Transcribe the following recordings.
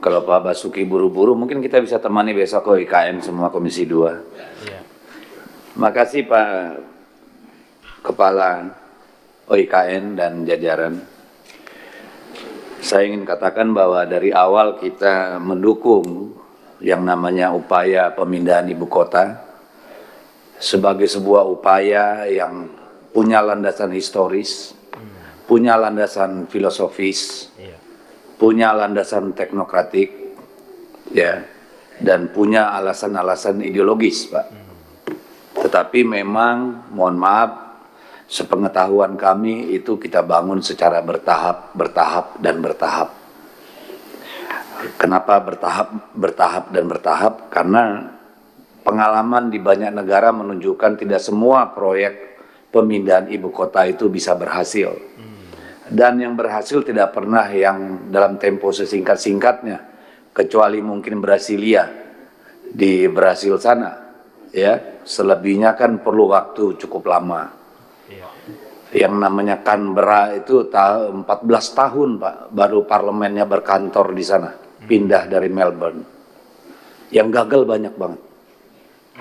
Kalau Pak Basuki buru-buru, mungkin kita bisa temani besok ke IKN semua Komisi 2. Iya. Makasih Pak Kepala OIKN dan jajaran. Saya ingin katakan bahwa dari awal kita mendukung yang namanya upaya pemindahan ibu kota sebagai sebuah upaya yang punya landasan historis, punya landasan filosofis, Iya. punya landasan teknokratik, ya, dan punya alasan-alasan ideologis, Pak. Tetapi memang, mohon maaf, sepengetahuan kami itu kita bangun secara bertahap, dan bertahap. Kenapa bertahap, dan bertahap? Karena pengalaman di banyak negara menunjukkan tidak semua proyek pemindahan ibu kota itu bisa berhasil. Dan yang berhasil tidak pernah yang dalam tempo sesingkat-singkatnya, kecuali mungkin Brasilia di Brasil sana, ya. Selebihnya kan perlu waktu cukup lama. Iya. Yang namanya Canberra itu 14 tahun, Pak, baru parlemennya berkantor di sana, pindah dari Melbourne. Yang gagal banyak banget.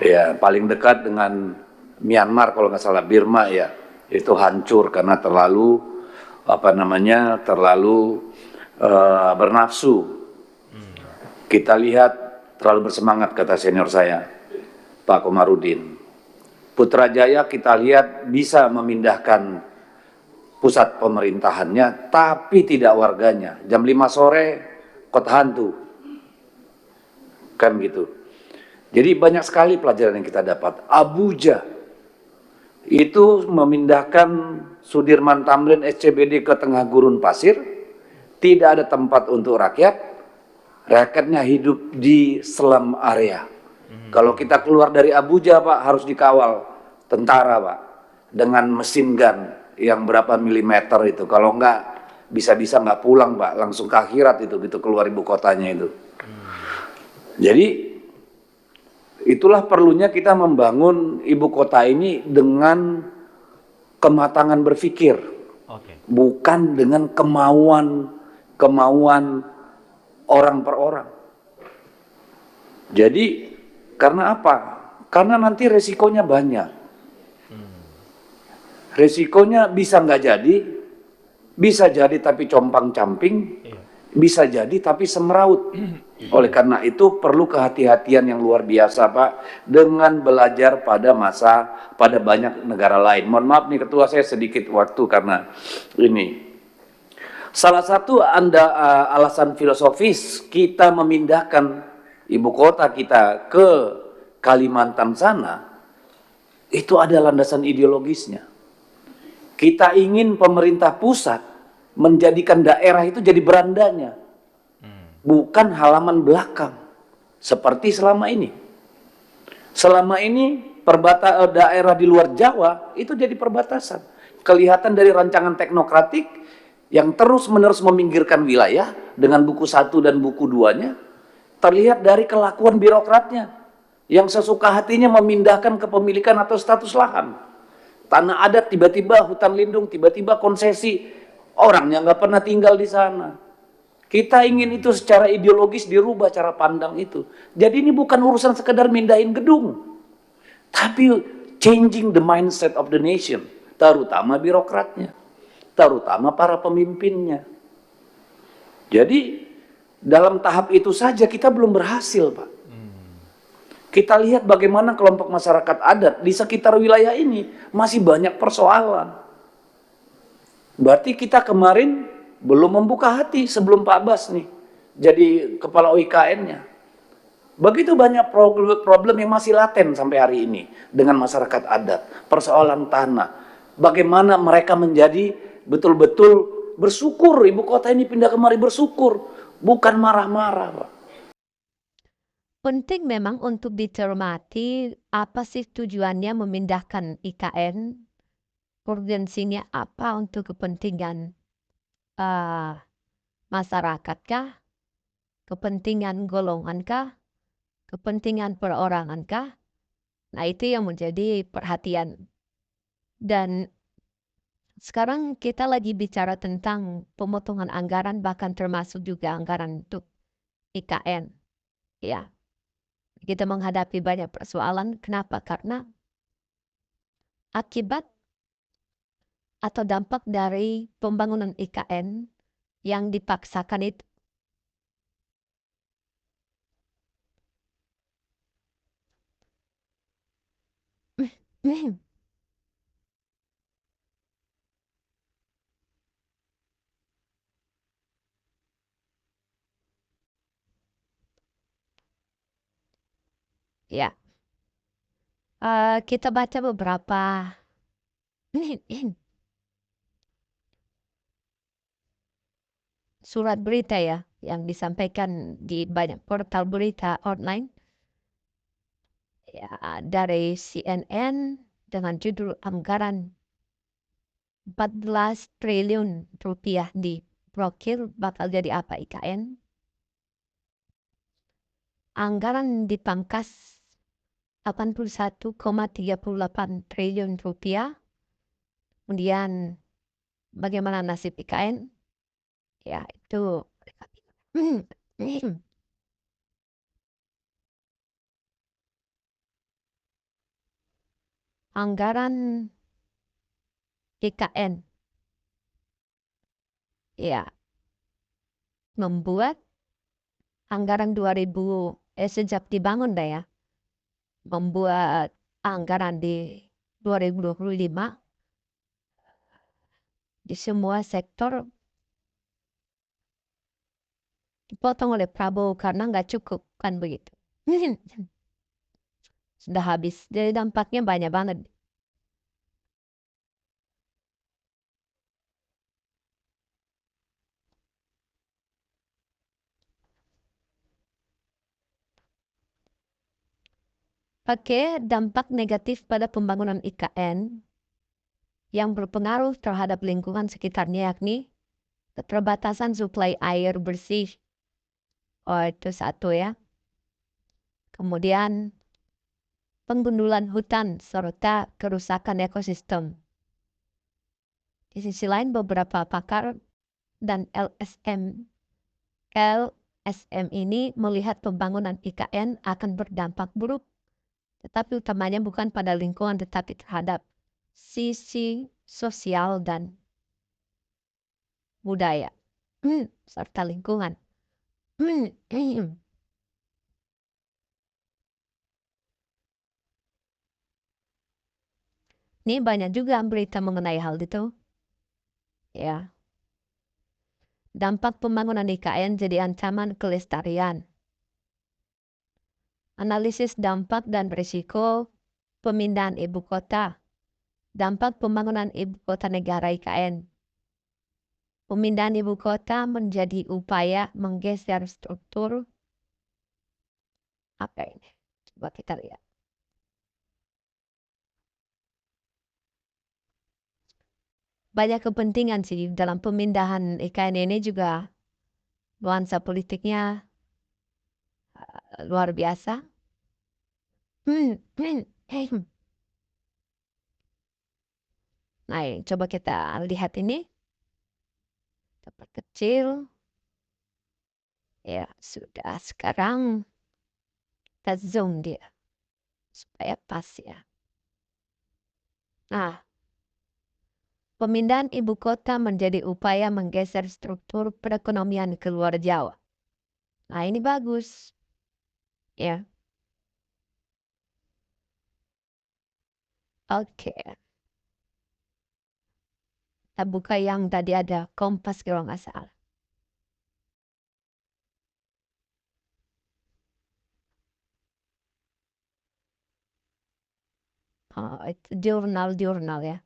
Ya, paling dekat dengan Myanmar kalau nggak salah, Birma ya, itu hancur karena terlalu bernafsu. Kita lihat terlalu bersemangat, kata senior saya, Pak Komarudin. Putrajaya kita lihat bisa memindahkan pusat pemerintahannya, tapi tidak warganya. Jam 5 sore, kota hantu. Kan gitu. Jadi banyak sekali pelajaran yang kita dapat. Abuja itu memindahkan Sudirman Tamrin SCBD ke tengah gurun pasir, tidak ada tempat untuk rakyat, rakyatnya hidup di slum area. Kalau kita keluar dari Abuja, Pak, harus dikawal tentara, Pak, dengan mesin gun yang berapa milimeter itu. Kalau enggak, bisa-bisa nggak pulang, Pak, langsung ke akhirat itu, gitu keluar ibu kotanya itu. Jadi itulah perlunya kita membangun ibu kota ini dengan kematangan berpikir, Oke. bukan dengan kemauan orang per orang. Jadi karena apa? Karena nanti resikonya banyak. Resikonya bisa nggak jadi, bisa jadi tapi compang-camping, Iya. bisa jadi tapi semeraut. Oleh karena itu perlu kehati-hatian yang luar biasa, Pak, dengan belajar pada banyak negara lain. Mohon maaf nih Ketua, saya sedikit waktu karena ini. Salah satu alasan filosofis kita memindahkan ibu kota kita ke Kalimantan sana, itu ada landasan ideologisnya. Kita ingin pemerintah pusat menjadikan daerah itu jadi berandanya, bukan halaman belakang seperti selama ini. Selama ini daerah di luar Jawa itu jadi perbatasan. Kelihatan dari rancangan teknokratik yang terus-menerus meminggirkan wilayah dengan buku 1 dan buku 2-nya, terlihat dari kelakuan birokratnya yang sesuka hatinya memindahkan kepemilikan atau status lahan. Tanah adat tiba-tiba hutan lindung, tiba-tiba konsesi, orangnya nggak pernah tinggal di sana. Kita ingin itu secara ideologis dirubah cara pandang itu. Jadi ini bukan urusan sekedar mindahin gedung, tapi changing the mindset of the nation, terutama birokratnya, terutama para pemimpinnya. Jadi dalam tahap itu saja kita belum berhasil, Pak. Kita lihat bagaimana kelompok masyarakat adat di sekitar wilayah ini masih banyak persoalan. Berarti kita kemarin belum membuka hati sebelum Pak Bas nih jadi kepala OIKN-nya. Begitu banyak problem yang masih laten sampai hari ini dengan masyarakat adat, persoalan tanah. Bagaimana mereka menjadi betul-betul bersyukur ibu kota ini pindah kemari, bersyukur, bukan marah-marah, Pak. Penting memang untuk dicermati apa sih tujuannya memindahkan IKN, urgensinya apa untuk kepentingan masyarakat kah, kepentingan golongan kah, kepentingan perorangan kah. Nah itu yang menjadi perhatian. Dan sekarang kita lagi bicara tentang pemotongan anggaran, bahkan termasuk juga anggaran untuk IKN. Ya, kita menghadapi banyak persoalan. Kenapa? Karena akibat atau dampak dari pembangunan IKN yang dipaksakan itu. Ya, kita baca beberapa surat berita ya yang disampaikan di banyak portal berita online ya, dari CNN dengan judul anggaran 14 triliun rupiah diblokir bakal jadi apa IKN. Anggaran dipangkas 81,38 triliun rupiah. Kemudian bagaimana nasib IKN? Ya itu anggaran IKN ya membuat anggaran 2000 sejak dibangun dah ya membuat anggaran di 2025 di semua sektor dipotong oleh Prabowo karena nggak cukup kan begitu. Sudah habis. Jadi dampaknya banyak banget. Pakai dampak negatif pada pembangunan IKN yang berpengaruh terhadap lingkungan sekitarnya yakni keterbatasan suplai air bersih. Oh itu satu ya. Kemudian penggundulan hutan serta kerusakan ekosistem. Di sisi lain beberapa pakar dan LSM ini melihat pembangunan IKN akan berdampak buruk, tetapi utamanya bukan pada lingkungan tetapi terhadap sisi sosial dan budaya serta lingkungan. Ini banyak juga berita mengenai hal itu. Ya, dampak pembangunan IKN jadi ancaman kelestarian. Analisis dampak dan risiko pemindahan ibu kota. Dampak pembangunan ibu kota negara IKN. Pemindahan ibu kota menjadi upaya menggeser struktur apa ini? Coba kita lihat. Banyak kepentingan sih dalam pemindahan IKN ini juga nuansa politiknya luar biasa. Nah, coba kita lihat ini. Dapat kecil. Ya, sudah. Sekarang kita zoom dia. Supaya pas ya. Nah, pemindahan ibu kota menjadi upaya menggeser struktur perekonomian ke luar Jawa. Nah, ini bagus. Ya, oke. Kita buka yang tadi ada Kompas kalau nggak salah. Oh, itu jurnal ya.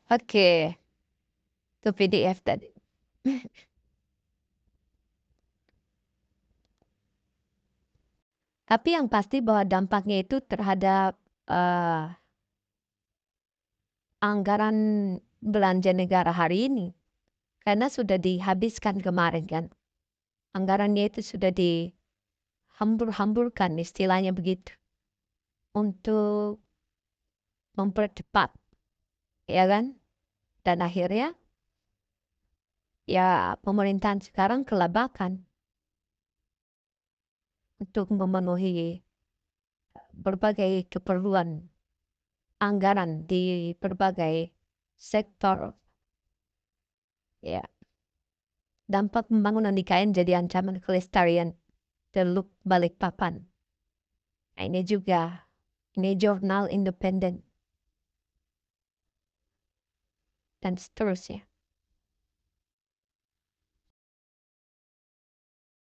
Oke, itu PDF tadi. Tapi yang pasti bahwa dampaknya itu terhadap eh, anggaran belanja negara hari ini. Karena sudah dihabiskan kemarin kan. Anggarannya itu sudah dihambur-hamburkan istilahnya begitu. Untuk mempercepat, ya kan? Dan akhirnya ya pemerintahan sekarang kelabakan untuk memenuhi berbagai keperluan anggaran di berbagai sektor. Ya, dampak pembangunan IKN jadi ancaman kelestarian Teluk Balikpapan. Nah, ini jurnal independen dan seterusnya.